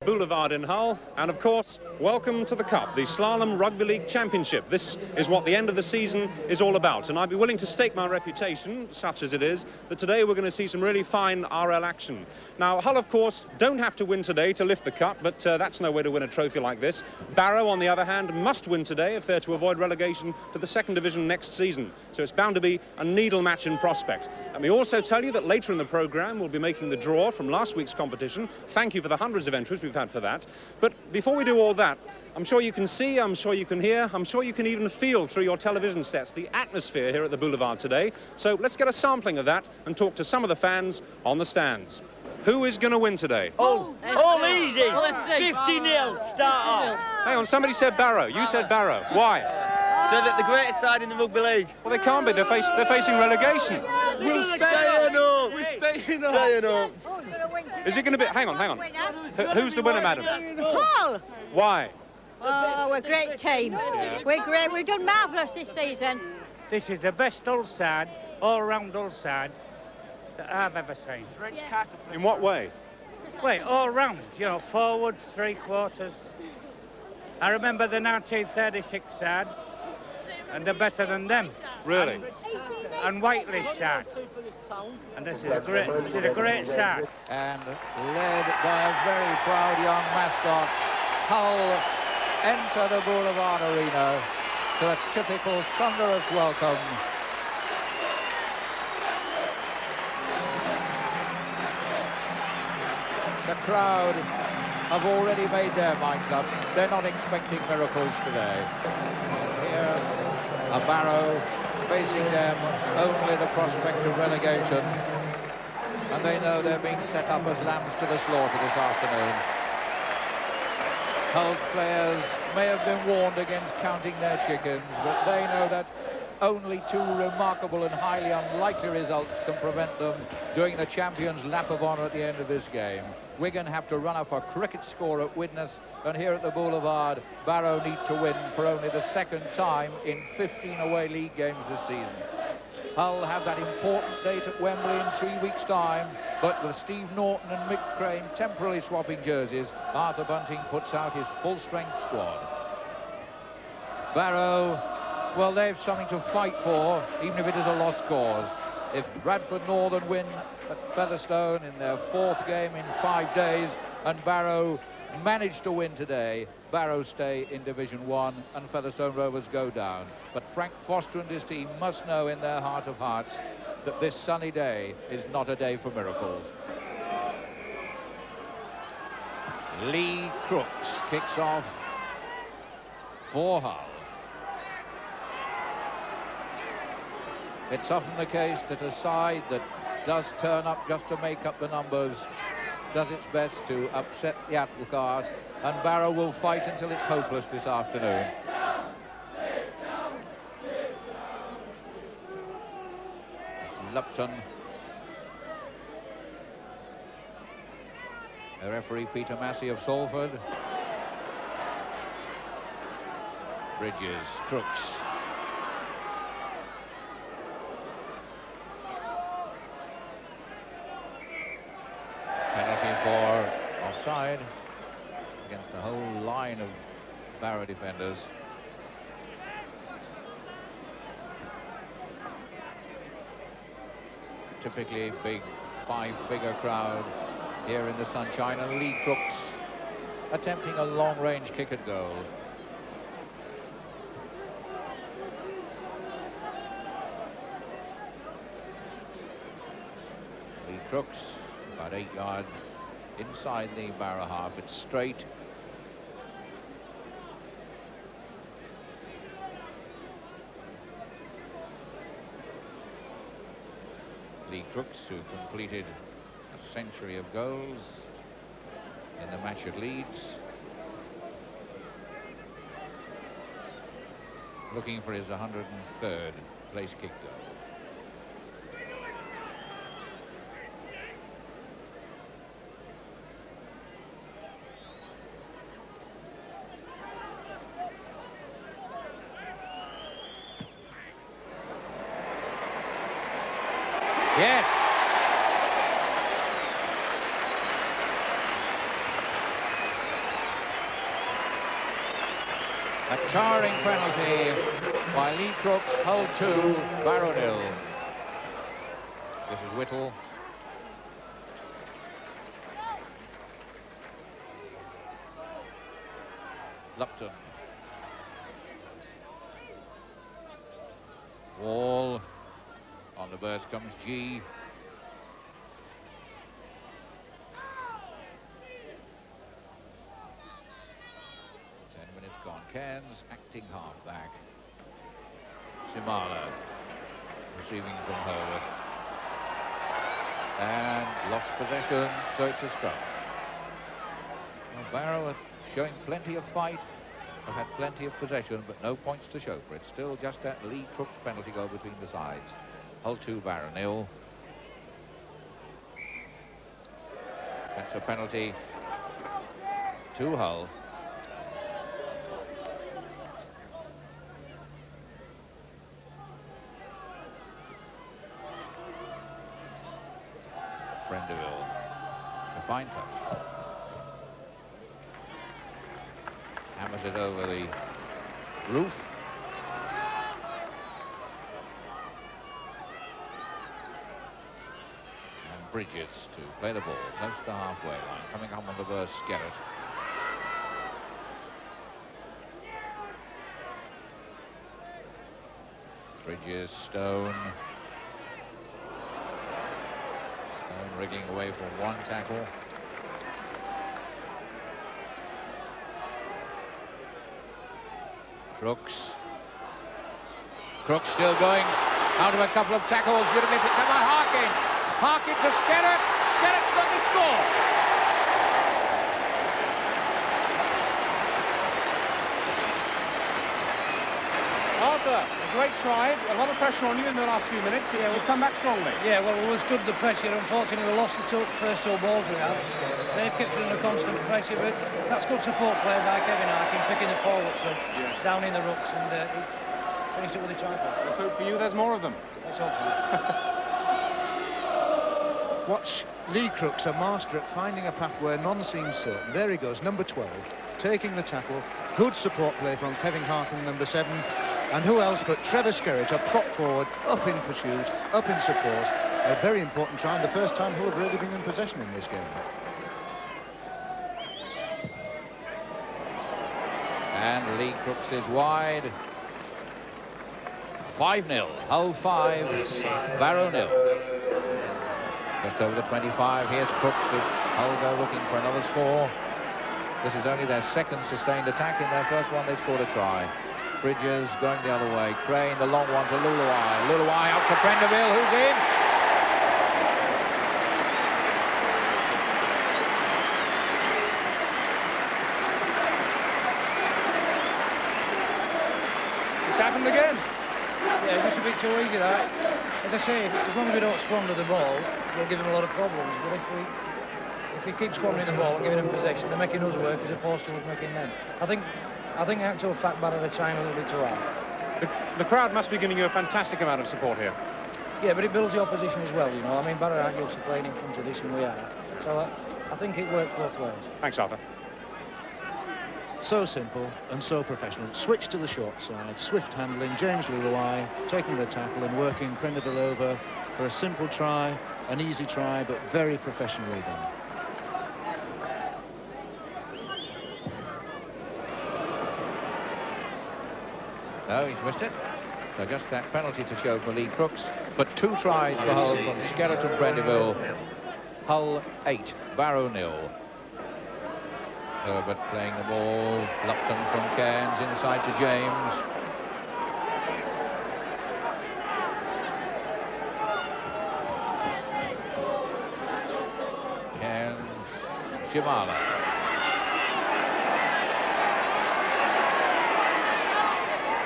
Boulevard in Hull, and of course, welcome to the Cup, the Slalom Rugby League Championship. This is what the end of the season is all about, and I'd be willing to stake my reputation, such as it is, that today we're going to see some really fine RL action. Now, Hull, of course, don't have to win today to lift the Cup, but that's no way to win a trophy like this. Barrow, on the other hand, must win today if they're to avoid relegation to the second division next season, so it's bound to be a needle match in prospect. Let me also tell you that later in the programme we'll be making the draw from last week's competition. Thank you for the hundreds of entries we've had for that. But before we do all that, I'm sure you can see, I'm sure you can hear, I'm sure you can even feel through your television sets the atmosphere here at the Boulevard today. So let's get a sampling of that and talk to some of the fans on the stands. Who is going to win today? All easy. 50-0, start off. Hang on, somebody said Barrow. You said Barrow. Why? So that the greatest side in the rugby league. Well, they can't be. They're facing relegation. We're staying up. We're staying up. Is it going to be... Hang on. Who's the winner, madam? Hull! Why? Oh, we're a great team. We're great. We've done marvellous this season. This is the best Hull side, all-round Hull side that I've ever seen. In what way? Wait, all round, you know, forwards, three quarters. I remember the 1936 side, and they're better than them. Really? And Whiteley's side. And this is a great side. And led by a very proud young mascot, Hull enter the Boulevard Arena to a typical thunderous welcome. The crowd have already made their minds up. They're not expecting miracles today. And here, a Barrow facing them only the prospect of relegation. And they know they're being set up as lambs to the slaughter this afternoon. Hull's players may have been warned against counting their chickens, but they know that only two remarkable and highly unlikely results can prevent them doing the champion's lap of honour at the end of this game. Wigan have to run up a cricket score at Widnes, and here at the Boulevard, Barrow need to win for only the second time in 15 away league games this season. Hull have that important date at Wembley in 3 weeks' time, but with Steve Norton and Mick Crane temporarily swapping jerseys, Arthur Bunting puts out his full-strength squad. Barrow, well, they've something to fight for, even if it is a lost cause. If Bradford Northern win at Featherstone in their fourth game in 5 days, and Barrow manage to win today, Barrow stay in Division 1 and Featherstone Rovers go down. But Frank Foster and his team must know in their heart of hearts that this sunny day is not a day for miracles. Lee Crooks kicks off for Hull. It's often the case that a side that does turn up just to make up the numbers does its best to upset the apple cart, and Barrow will fight until it's hopeless this afternoon. It's Lupton. The referee Peter Massey of Salford. Bridges, Crooks. Penalty for offside against the whole line of Barrow defenders. Typically big five-figure crowd here in the sunshine, and Lee Crooks attempting a long-range kick at goal. Lee Crooks about 8 yards inside the Barrow half. It's straight. Lee Crooks, who completed a century of goals in the match at Leeds, looking for his 103rd place kick goal. Yes. A towering penalty by Lee Crooks, Hull 2, Barrow 0. This is Whittle. Lupton. Wall. On the burst comes G. Gone. Cairns acting halfback. Shimala receiving from Hurwood. And lost possession, so it's a scrum. Well, Barrow are showing plenty of fight. Have had plenty of possession, but no points to show for it. Still just that Lee Crooks penalty goal between the sides. Hull 2, Barrow 0. That's a penalty to Hull. Prendeville. It's a fine touch. Hammers it over the roof. And Bridges to play the ball close to the halfway line. Coming up on the burst, Skerritt. Bridges, Stone. Wriggling away from one tackle. Crooks. Crooks still going out of a couple of tackles. Beautifully picked up by Harkin. Harkin to Skerritt. Skerritt's going to score. Arthur, a great try. A lot of pressure on you in the last few minutes. Yeah, we'll come back strongly. Yeah, well, we withstood the pressure. Unfortunately, we lost the first two balls we had. They've kept us under constant pressure, but that's good support play by Kevin Harkin, picking the forwards up, down in the rucks, and he's finished it with a try. Let's hope for you there's more of them. Let's hope for Watch Lee Crooks, a master at finding a path where none seems certain. There he goes, number 12, taking the tackle. Good support play from Kevin Harkin, number 7. And who else but Trevor Skerritt, a prop forward, up in pursuit, up in support. A very important try, and the first time Hull have really been in possession in this game. And Lee Crooks is wide. 5-0. Hull 5, Barrow 0. Just over the 25. Here's Crooks as Hull go looking for another score. This is only their second sustained attack. In their first one, they scored a try. Bridges going the other way. Crane, the long one to Luluai. Luluai out to Prendeville, who's in. It's happened again. Yeah, just a bit too easy, that. As I say, as long as we don't squander the ball, we'll give them a lot of problems. But if we keep squandering the ball and giving them possession, they're making us work as opposed to us making them. I think the actual fact bat at the time a little bit too high. The crowd must be giving you a fantastic amount of support here. Yeah, but it builds the opposition as well, you know. I mean, Barrow aren't used to playing in front of this, and we are. So I think it worked both ways. Thanks, Arthur. So simple and so professional. Switch to the short side, swift handling, James Luluai taking the tackle and working Prendeville over for a simple try, an easy try, but very professionally done. No, he's missed it. So just that penalty to show for Lee Crooks. But 2 tries for Hull from Skerritt and Prendeville. Hull 8, Barrow 0. Herbert playing the ball. Lupton from Cairns inside to James. Cairns, Shimala.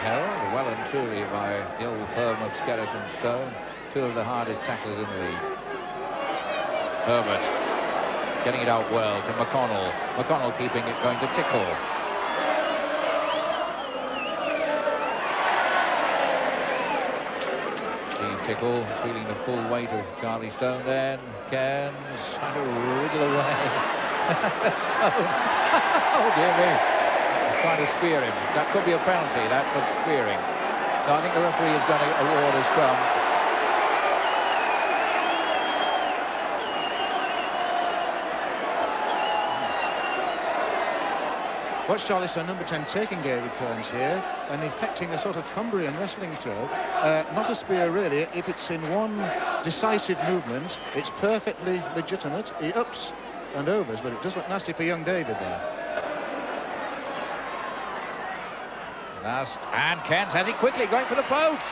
Held well and truly by the old firm of Skerritt and Stone, 2 of the hardest tacklers in the league. Herbert getting it out well to McConnell. McConnell keeping it, going to Tickle. Steve Tickle feeling the full weight of Charlie Stone then. Cairns trying to wriggle away. Stone. Oh dear me. trying to spear him. That could be a penalty, that, for spearing. So I think the referee is going to award a scrum. Watch Charleston number 10 taking David Kearns here and effecting a sort of Cumbrian wrestling throw. Not a spear really. If it's in one decisive movement, it's perfectly legitimate. He ups and overs, but it does look nasty for young David there. Last, and Kearns has it quickly, going for the post.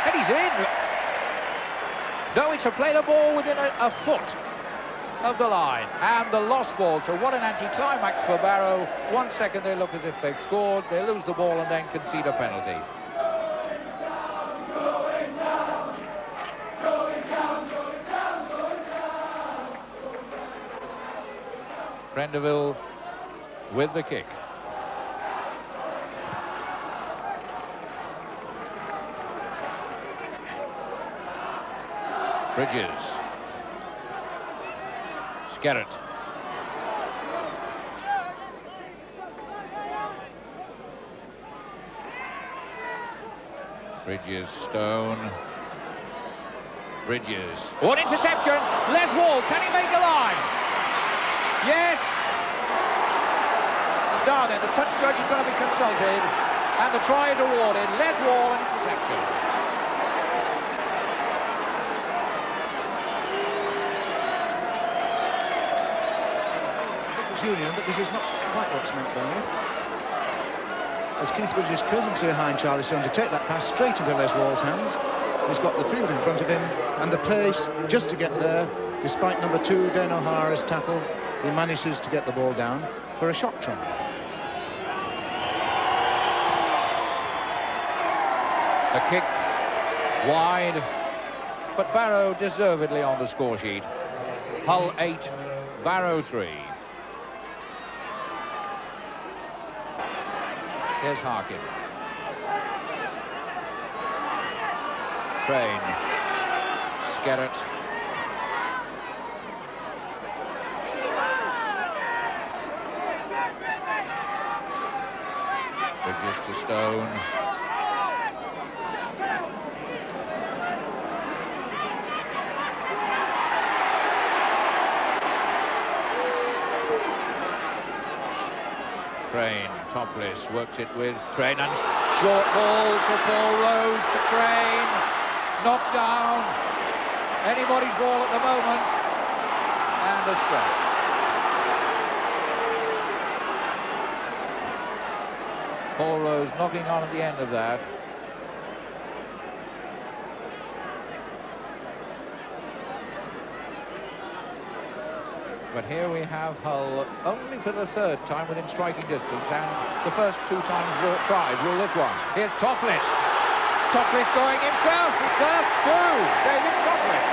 And he's in. No, it's to play the ball within a foot of the line, and the lost ball. So what an anticlimax for Barrow. 1 second they look as if they've scored, they lose the ball and then concede a penalty. Prendeville with the kick. Bridges. Skerritt. Bridges, Stone. Bridges. One interception. Les Wall, can he make the line? Yes. Now then, the touch judge is going to be consulted, and the try is awarded. Les Wall, an interception. Union, but this is not quite what's meant by it. As Keith Bridges comes behind Charlie Stone to take that pass straight into Les Wall's hands. He's got the field in front of him and the pace just to get there. Despite number 2, Dane O'Hara's tackle, he manages to get the ball down for a shot try. The kick wide, but Barrow deservedly on the score sheet. Hull 8, Barrow 3. Here's Harkin. Crane. Skerritt. Bridges to Stone. Crane, topless, works it with Crane, and short ball to Paul Rose to Crane, knocked down, anybody's ball at the moment, and a scrap. Paul Rose knocking on at the end of that. But here we have Hull only for the 3rd time within striking distance, and the first 2 times tries rule this one. Here's Topless. Topless going himself. First 2. David Topless.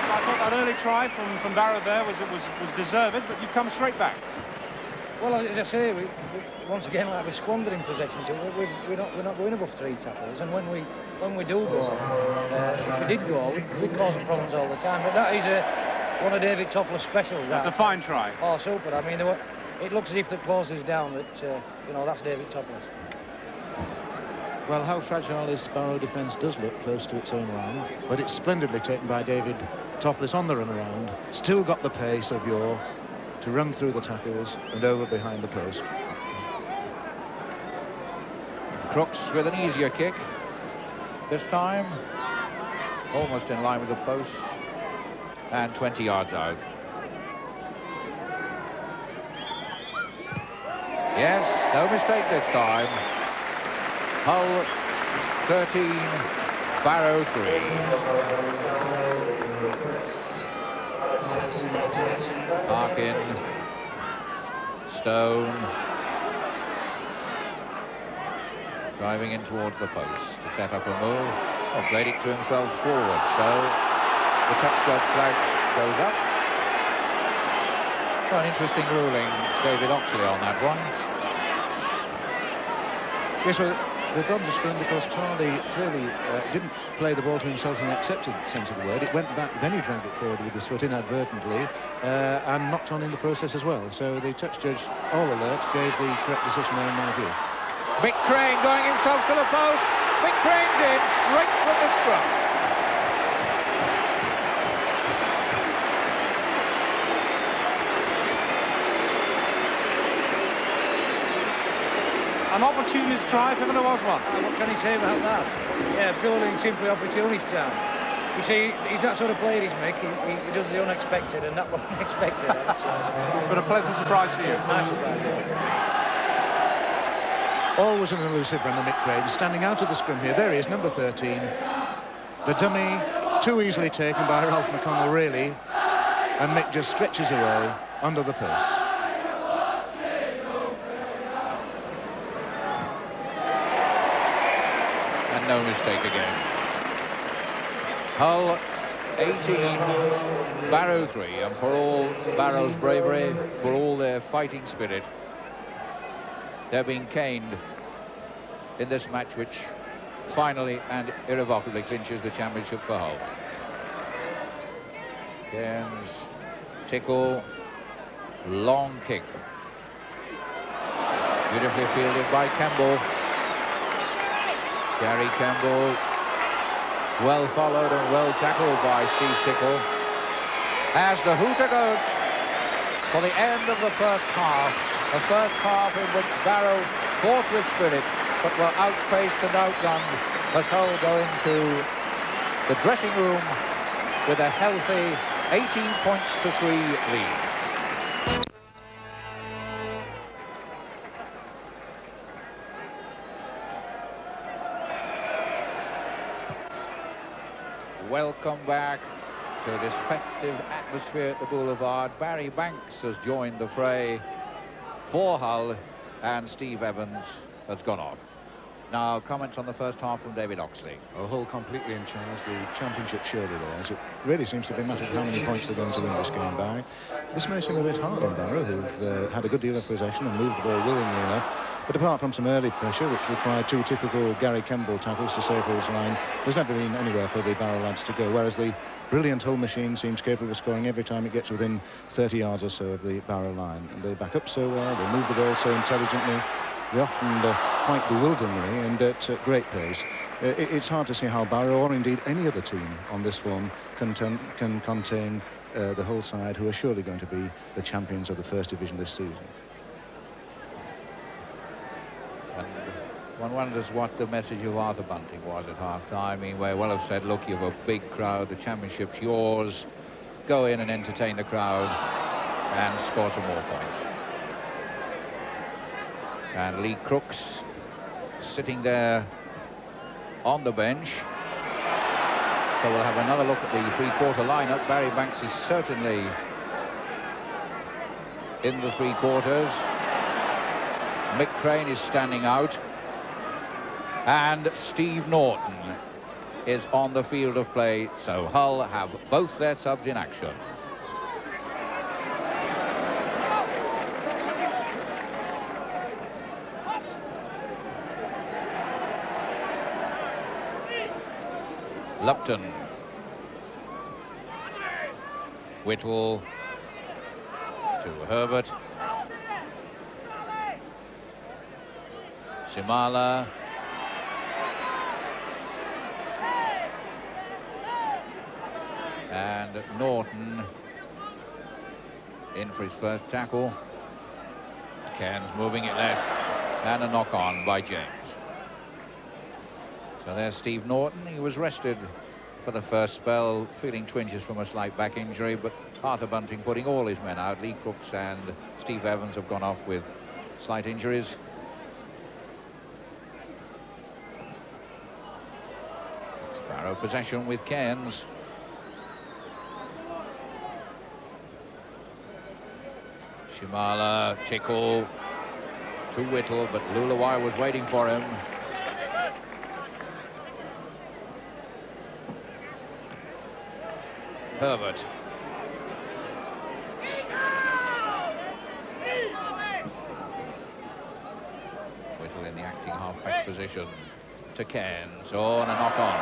I thought that early try from Barrow there was deserved, but you've come straight back. Well, as I say, we once again, like we're squandering possession. We're not going above 3 tackles, and when we do go, if we did go, we'd cause them problems all the time. But that is one of David Topless' specials. That's a fine try. Oh, super! I mean, it looks as if the close is down. That you know, that's David Topless. Well, how fragile this Barrow defence does look close to its own line, but it's splendidly taken by David Topless on the run around. Still got the pace of Yore to run through the tackles and over behind the post. Crooks with an easier kick. This time, almost in line with the post, and 20 yards out. Yes, no mistake this time. Hull 13, Barrow 3. Harkin, Stone, driving in towards the post to set up a move. Oh, played it to himself forward, so the touch judge flag goes up. Well, an interesting ruling, David Oxley, on that one. Yes, well, they've gone to scrum because Charlie clearly didn't play the ball to himself in the accepted sense of the word. It went back, then he dragged it forward with his foot inadvertently and knocked on in the process as well. So the touch judge, all alert, gave the correct decision there in my view. Mick Crane going himself to the post. Mick Crane's in straight from the scrum. An opportunist try if ever there was one. What can he say about that? Yeah, purely and simply opportunist time. You see, he's that sort of player, he's Mick. He does the unexpected, and that was unexpected. But a pleasant surprise for you. Nice surprise. Always an elusive runner, Mick Crane, standing out of the scrum here. There he is, number 13. The dummy, too easily taken by Ralph McConnell, really. And Mick just stretches away under the post. And no mistake again. Hull 18, Barrow 3, and for all Barrow's bravery, for all their fighting spirit, they're being caned in this match, which finally and irrevocably clinches the championship for Hull. Cairns, Tickle, long kick. Beautifully fielded by Campbell. Gary Campbell, well followed and well tackled by Steve Tickle. As the hooter goes for the end of the first half in which Barrow fought with spirit but were outpaced and outgunned, as Hull go into the dressing room with a healthy 18 points to 3 lead. Welcome back to this festive atmosphere at the Boulevard. Barry Banks has joined the fray for Hull, and Steve Evans has gone off. Now, comments on the first half from David Oxley. Hull completely in charge, the championship surely theirs. It really seems to be a matter of how many points they're going to win this game by. This may seem a bit hard on Barrow, who've had a good deal of possession and moved the ball willingly enough. But apart from some early pressure, which required two typical Gary Campbell tackles to save Hull's line, there's never been anywhere for the Barrow lads to go, whereas the brilliant Hull machine seems capable of scoring every time it gets within 30 yards or so of the Barrow line. And they back up so well, they move the ball so intelligently, they often quite bewilderingly and at great pace. It's hard to see how Barrow, or indeed any other team on this form, can contain the Hull side, who are surely going to be the champions of the First Division this season. And one wonders what the message of Arthur Bunting was at half-time. He may well have said, look, you have a big crowd, the championship's yours, go in and entertain the crowd and score some more points. And Lee Crooks sitting there on the bench. So we'll have another look at the three-quarter lineup. Barry Banks is certainly in the three quarters. Mick Crane is standing out. And Steve Norton is on the field of play. So Hull have both their subs in action. Lupton, Whittle to Herbert, Simala, and Norton in for his first tackle. Cairns moving it left, and a knock on by James. So there's Steve Norton. He was rested for the first spell, feeling twinges from a slight back injury, but Arthur Bunting putting all his men out. Lee Crooks and Steve Evans have gone off with slight injuries. It's Barrow possession with Cairns. Shimala, Tickle to Whittle, but Lulawai was waiting for him. Herbert. Whittle tackle in the acting half-back position to Cairns. Oh, and a knock-on.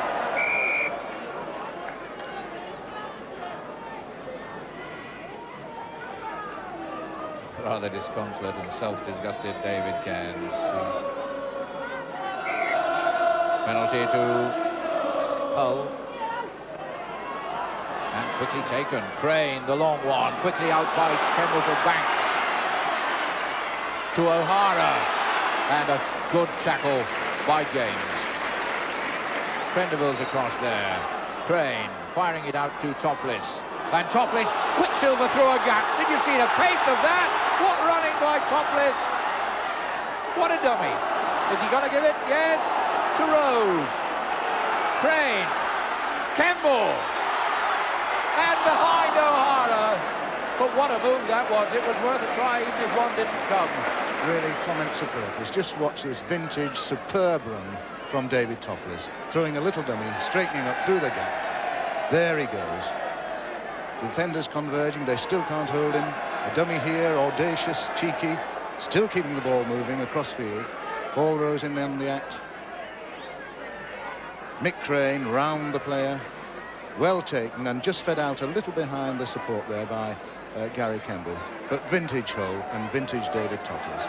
Rather disconsolate and self-disgusted David Cairns. Penalty to Hull. And quickly taken. Crane, the long one, quickly out by Kemble to Banks. To O'Hara. And a good tackle by James. Prendeville's across there. Crane firing it out to Topless. And Topless, Quicksilver through a gap. Did you see the pace of that? What running by Topless. What a dummy. Is he going to give it? Yes. To Rose. Crane. Kemble. And behind O'Hara. But what a move that was. It was worth a try even if one didn't come. Really, comments of purpose. Just watch this vintage, superb run from David Topless. Throwing a little dummy, straightening up through the gap. There he goes. Defenders converging, they still can't hold him. A dummy here, audacious, cheeky, still keeping the ball moving across field. Paul Rose in on the act. Mick Crane round the player. Well taken and just fed out a little behind the support there by Gary Kemble. But vintage Hull and vintage David Topless.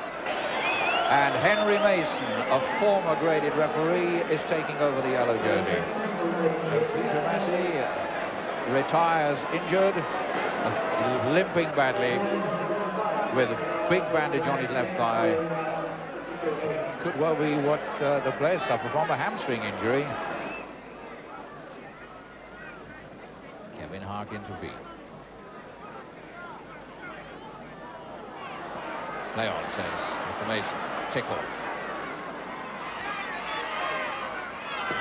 And Henry Mason, a former graded referee, is taking over the yellow jersey. So Peter Massey retires injured, limping badly, with a big bandage on his left thigh. Could well be what the players suffer from, a hamstring injury. Kevin Harkin to feed. Play on, says Mr. Mason. Tickle.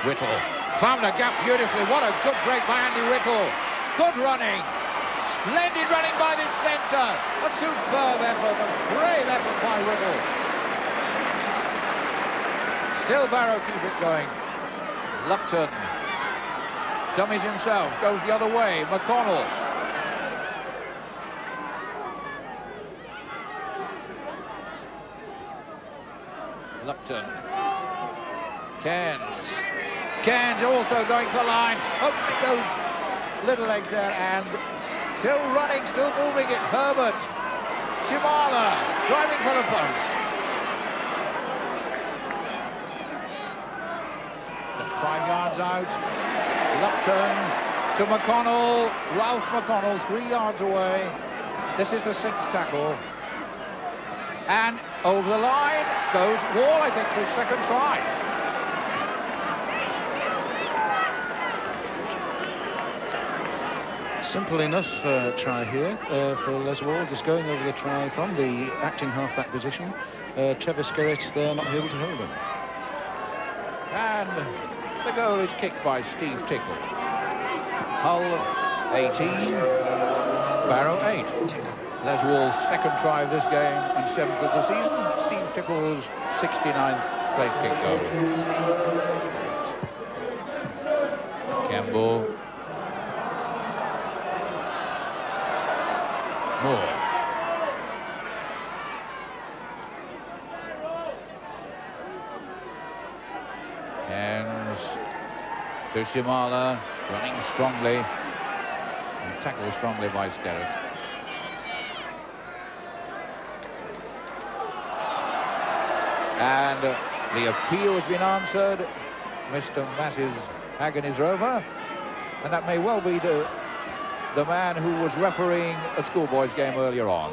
Whittle found a gap beautifully. What a good break by Andy Whittle. Good running. Splendid running by this centre. A superb effort, a brave effort by Whittle. Still Barrow keep it going. Lupton dummies himself, goes the other way. McConnell. Lupton. Cairns. Cairns also going for the line. Opening those little legs there and still running, still moving it. Herbert. Shimala driving for the post. Just 5 yards out. Lupton to McConnell. Ralph McConnell 3 yards away. This is the 6th tackle. And over the line goes Wall, I think, for his 2nd try. Simple enough try here for Les Wall, just going over the try from the acting half-back position. Trevor Skerritt there not able to hold him. And the goal is kicked by Steve Tickle. Hull 18, Barrow 8. Les Wall's 2nd try of this game and 7th of the season. Steve Tickle's 69th place kick goal. Campbell. Moore. Cairns to Shimala, running strongly and tackled strongly by Skerritt. And the appeal has been answered. Mr. Massey's agony is over, and that may well be the man who was refereeing a schoolboys game earlier on.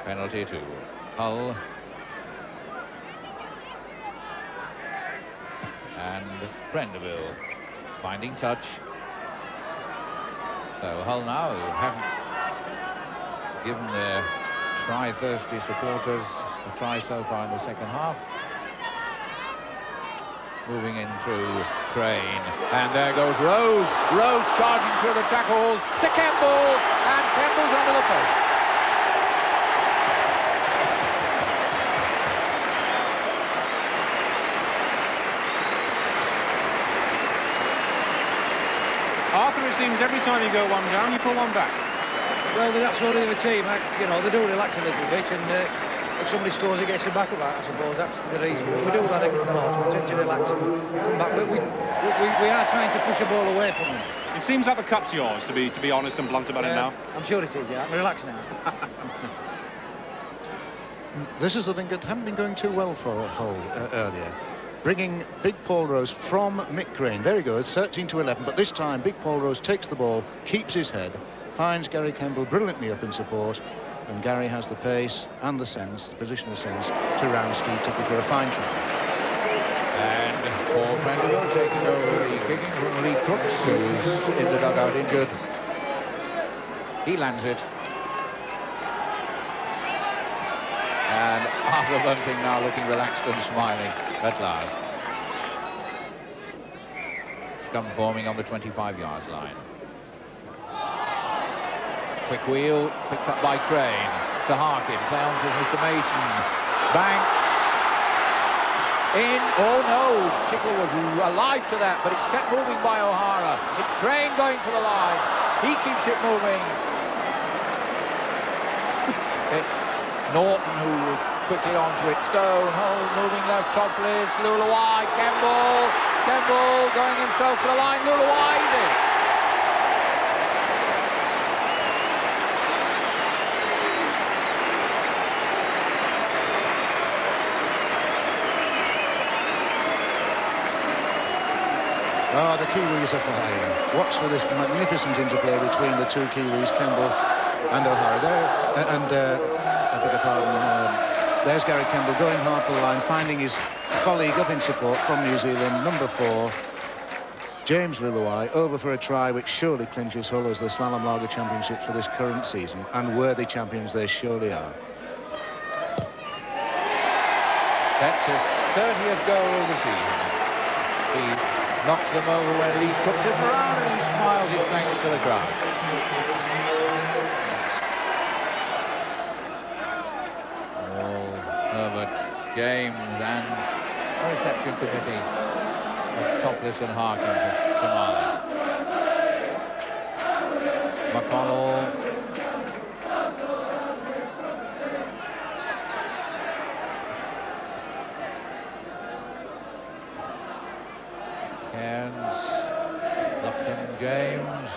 Penalty to Hull. And Prendeville finding touch. So Hull now haven't given their try-thirsty supporters a try so far in the 2nd half. Moving in through Crane, and there goes Rose. Rose charging through the tackles to Kemble, and Kemble's under the post. Arthur, it seems every time you go one down, you pull one back. Well, they're that sort of a team. You know, they do relax a little bit, and if somebody scores, it gets them back at that. I suppose that's the reason. But we do that a lot. We tend to relax and come back. But we are trying to push a ball away from them. It seems like the cup's yours, to be honest and blunt about it now. I'm sure it is. Yeah, I'm relaxed now. This is the thing that hadn't been going too well for Hull earlier. Bringing Big Paul Rose from Mick Crane. There he goes, 13-11. But this time, Big Paul Rose takes the ball, keeps his head, finds Gary Campbell brilliantly up in support, and Gary has the pace and the sense, the positional sense, to round Steve Tickle for a fine try. And Paul Prendeville taking over the kicking from Lee Crooks, who's in the dugout injured. He lands it. And Arthur Bunting now looking relaxed and smiling at last. Scum forming on the 25-yard line. Quick wheel, picked up by Crane. To Harkin, play on says Mr. Mason. Banks. In, oh no, Tickle was alive to that, but it's kept moving by O'Hara. It's Crane going for the line. He keeps it moving. It's Norton who was quickly onto it. Stone, Hull moving left, Topless, Luluwai, Campbell going himself for the line. Luluwai did. Oh, the Kiwis are flying. Watch for this magnificent interplay between the two Kiwis, Campbell and O'Hara. There, I beg your pardon, there's Gary Campbell going hard for the line, finding his colleague up in support from New Zealand, number 4, James Luluwai, over for a try which surely clinches Hull as the Slalom Lager Championships for this current season, and worthy champions they surely are. That's his 30th goal of the season. He knocks them over when Lee puts him around, and he smiles his thanks to the crowd. Herbert, James and the reception committee of Topless and Harkin for Somali. McConnell. Cairns, Lupton, James.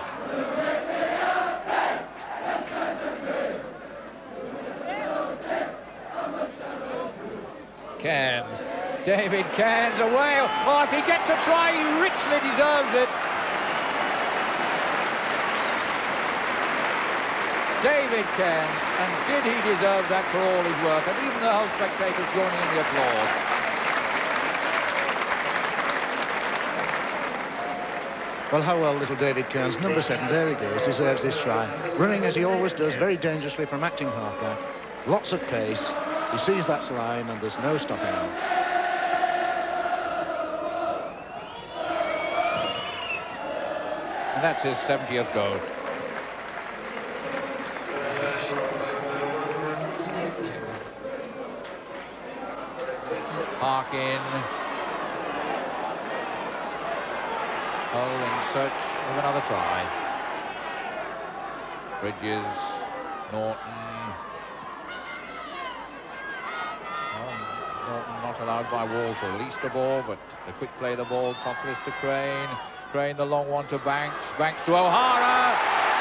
Cairns, David Cairns away. Oh, if he gets a try, he richly deserves it. David Cairns, and did he deserve that for all his work? And even the Hull spectators joining in the applause. Well, how well little David Cairns, number 7, there he goes, deserves this try. Running as he always does, very dangerously from acting halfback. Lots of pace. He sees that line and there's no stopping him. And that's his 70th goal. Harkin. Hull in search of another try. Bridges, Norton. Well, Norton not allowed by Wall to release the ball, but the quick play the ball, Topless to Crane. Crane the long one to Banks. Banks to O'Hara.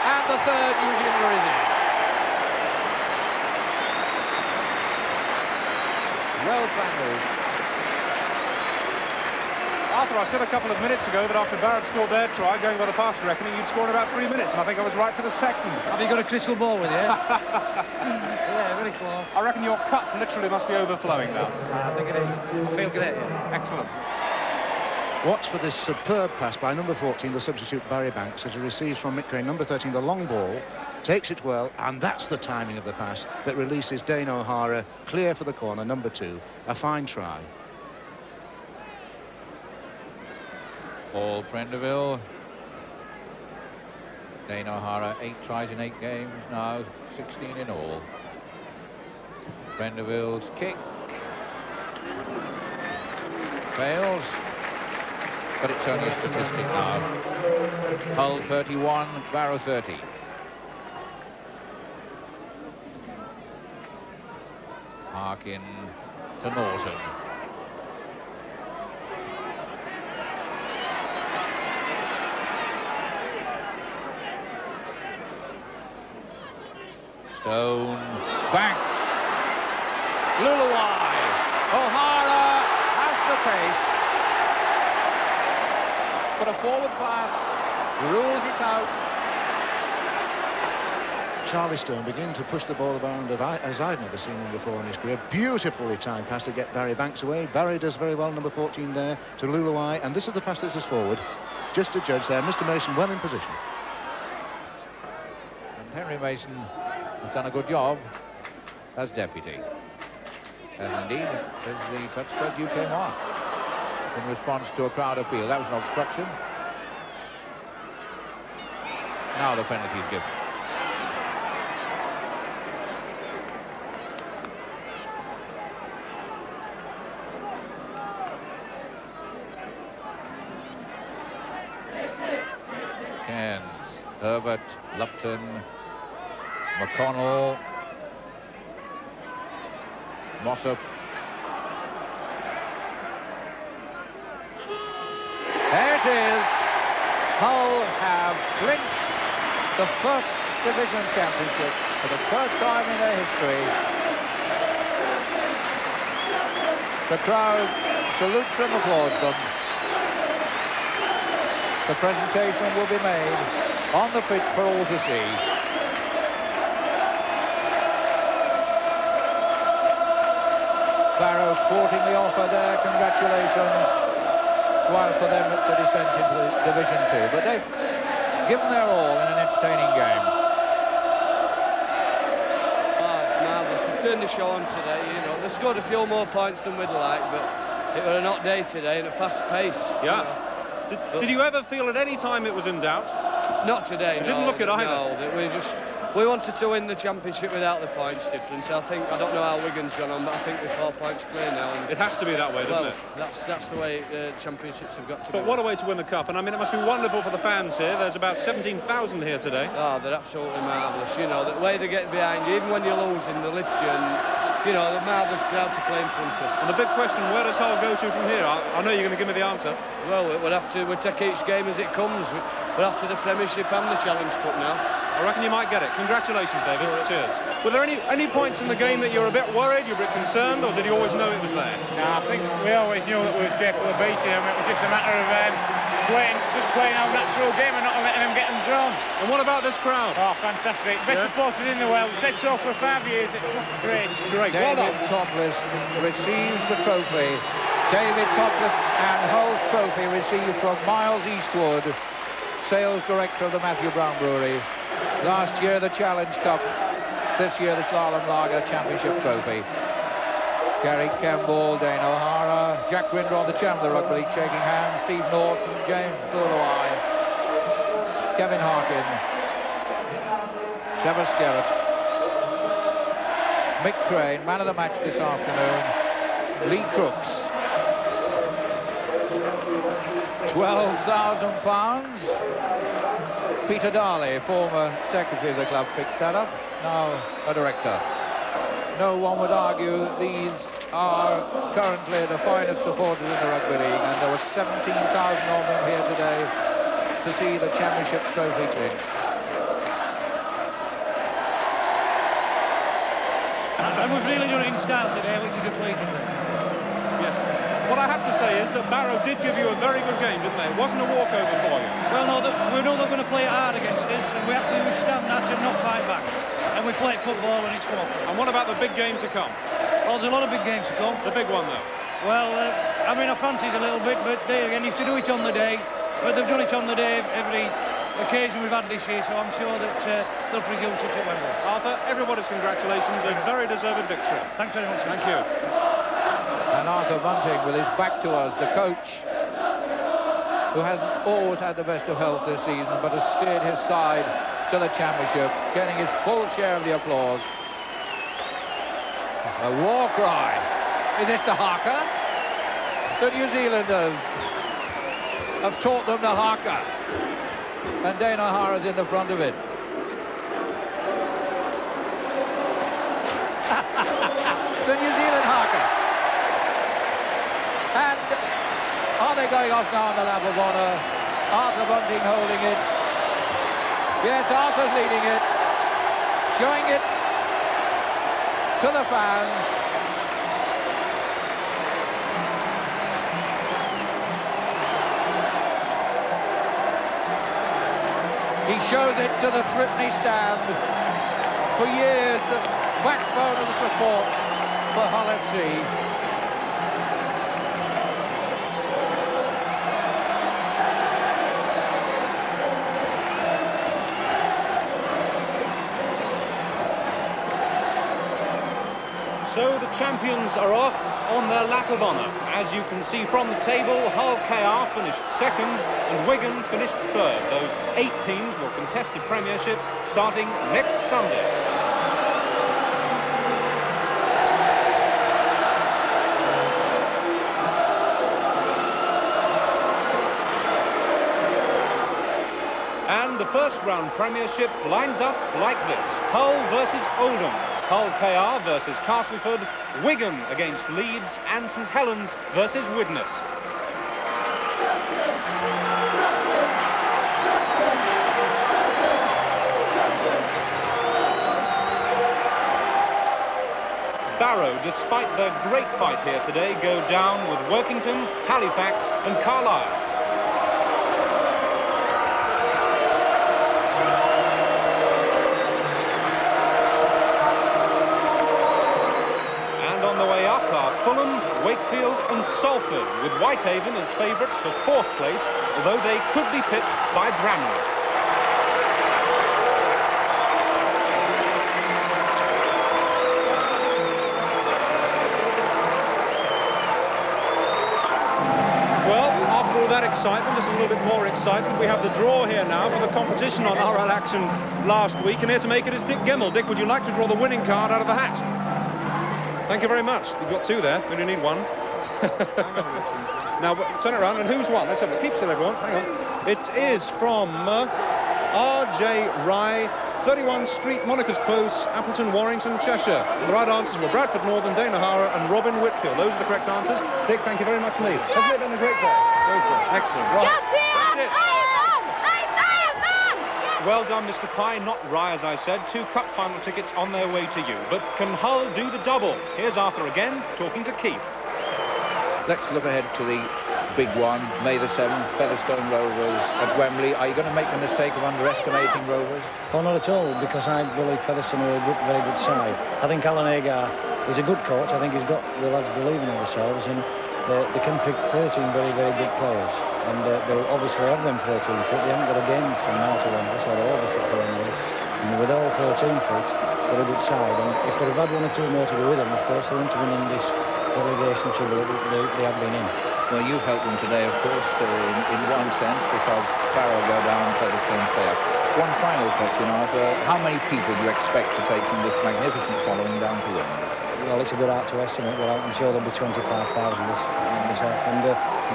And the third New Zealander is in. Well planned. Arthur, I said a couple of minutes ago that after Barrett scored their try, going by the fast reckoning, you'd scored about 3 minutes, and I think I was right to the second. Have you got a crystal ball with you? Yeah, very close. I reckon your cup literally must be overflowing now. I think it is. I feel great, yeah. Excellent. Watch for this superb pass by number 14, the substitute Barry Banks, as he receives from Mick Crane. Number 13, the long ball, takes it well, and that's the timing of the pass that releases Dane O'Hara clear for the corner, number 2. A fine try. Paul Prendeville. Dane O'Hara, 8 tries in 8 games now, 16 in all. Prendeville's kick fails, but it's only a statistic now. Hull 31, Barrow 30. Harkin to Norton. Stone, Banks, Luluai, O'Hara has the pace, but a forward pass rules it out. Charlie Stone beginning to push the ball around as I've never seen him before in his career. Beautifully timed pass to get Barry Banks away. Barry does very well, number 14 there, to Luluai, and this is the pass that is forward. Just to judge there, Mr. Mason well in position. And Henry Mason has done a good job as deputy. And indeed, as the touch spread UK mark in response to a crowd appeal. That was an obstruction. Now the penalty is given. Cairns, Herbert, Lupton, McConnell, Mossop. There it is. Hull have clinched the first division championship for the first time in their history. The crowd salutes and applauds them. The presentation will be made on the pitch for all to see. Barrow sporting the offer there, congratulations. While for them it's the descent into the Division 2, but they've given their all in an entertaining game. Oh, it's marvellous. We've turned the show on today, you know. They scored a few more points than we'd like, but it was a hot day today and a fast pace. Yeah. Did you ever feel at any time it was in doubt? Not today, You didn't look it either. No, we wanted to win the championship without the points difference. I don't know how Wigan's gone on, but I think we're 4 points clear now. And It has to be that way, doesn't it? That's the way championships have got to be. But what a way to win the cup. And I mean, it must be wonderful for the fans here. There's about 17,000 here today. Oh, they're absolutely marvellous. You know, the way they get behind you, even when you're losing, they lift you, and you know, the marvellous crowd to play in front of. And the big question, where does Hull go to from here? I know you're going to give me the answer. Well, we'll take each game as it comes. We're after the Premiership and the Challenge Cup now. I reckon you might get it. Congratulations, David. Cheers. Were there any points in the game that you were a bit worried, you were a bit concerned, or did you always know it was there? No, I think we always knew that we was capable of beating them. It was just a matter of playing our natural game and not letting them get them drawn. And what about this crowd? Oh, fantastic. Best supporters in the world. Said so for 5 years. It's great. Great. Well David done. Topless receives the trophy. David Topless and Hull's trophy received from Miles Eastwood, sales director of the Matthew Brown Brewery. Last year the Challenge Cup, this year the Slalom Lager Championship Trophy. Gary Campbell, Dane O'Hara, Jack Grinder on the chairman of the Rugby League shaking hands, Steve Norton, James Luluai, Kevin Harkin, Trevor Skerritt, Mick Crane, man of the match this afternoon, Lee Crooks. £12,000. Peter Darley, former secretary of the club, picks that up, now a director. No one would argue that these are currently the finest supporters in the Rugby League, and there were 17,000 of them here today to see the championship trophy clinched. And we've really done it in style today, which is a pleasing thing. Yes. What I have to say is that Barrow did give you a very good game, didn't they? It wasn't a walkover for you. Well, no, we know they're going to play it hard against us, and we have to withstand that and not fight back. And we play football when it's come up. And what about the big game to come? Well, there's a lot of big games to come. The big one, though? Well, I mean, I fancy it a little bit, but there again, you have to do it on the day. But they've done it on the day every occasion we've had this year, so I'm sure that they'll produce it at Wembley. Arthur, everybody's congratulations. A very deserved victory. Thanks very much. Thank you. And Arthur Bunting, with his back to us, the coach, who hasn't always had the best of health this season, but has steered his side to the championship, getting his full share of the applause. A war cry. Is this the haka? The New Zealanders have taught them the haka. And Dane O'Hara's in the front of it. The New they're going off now on the lap of honour. Arthur Bunting holding it. Yes, Arthur's leading it. Showing it to the fans. He shows it to the Thripney stand. For years, the backbone of the support for Hull FC. So the champions are off on their lap of honour. As you can see from the table, Hull KR finished second and Wigan finished third. Those 8 teams will contest the Premiership starting next Sunday. And the first round Premiership lines up like this. Hull versus Oldham. Hull KR versus Castleford, Wigan against Leeds, and St Helens versus Widnes. Barrow, despite their great fight here today, go down with Workington, Halifax and Carlisle. Fulham, Wakefield and Salford, with Whitehaven as favourites for 4th place, although they could be pipped by Bramley. Well, after all that excitement, just a little bit more excitement, we have the draw here now for the competition on RL Action last week, and here to make it is Dick Gimmel. Dick, would you like to draw the winning card out of the hat? Thank you very much. You've got 2 there. We only need 1. Now, turn it around, and who's won? Let's have it. Keep still, everyone. Hang on. It is from R.J. Rye, 31 Street, Monaco's Close, Appleton, Warrington, Cheshire. The right answers were Bradford Northern, Dana Hara and Robin Whitfield. Those are the correct answers. Dick, thank you very much indeed. Hasn't it been a great day? Very good. Excellent. Right. Well done, Mr. Pye. Not Rye, as I said. 2 cup final tickets on their way to you. But can Hull do the double? Here's Arthur again, talking to Keith. Let's look ahead to the big one, May the 7th, Featherstone Rovers at Wembley. Are you going to make the mistake of underestimating Rovers? Oh, not at all, because I believe Featherstone are a very good side. I think Alan Agar is a good coach. I think he's got the lads believing in themselves, and they can pick 13 very, very good players. And they'll obviously have them 13 foot. They haven't got a game from now to Wembley, so they'll all be fit for Wembley. And with all 13 foot, they're a good side. And if they've had 1 or 2 more to go with them, of course, they want to win in this relegation trouble that they have been in. Well, you've helped them today, of course, in one sense, because Barrow go down and Featherstone stay up. One final question, Arthur. How many people do you expect to take from this magnificent following down to Wembley? Well, it's a bit hard to estimate, but I'm sure there'll be 25,000 this and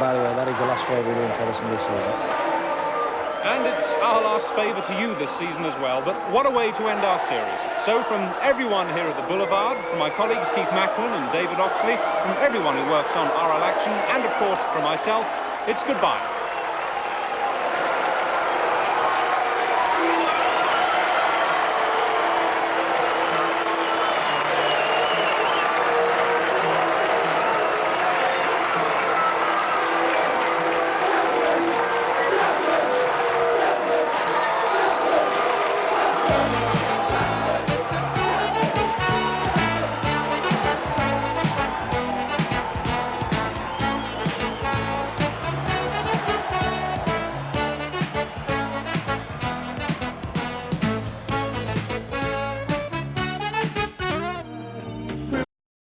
by the way, that is the last favour we're doing Featherstone this season. And it's our last favour to you this season as well, but what a way to end our series. So from everyone here at the Boulevard, from my colleagues Keith Macklin and David Oxley, from everyone who works on RL Action, and of course from myself, it's goodbye.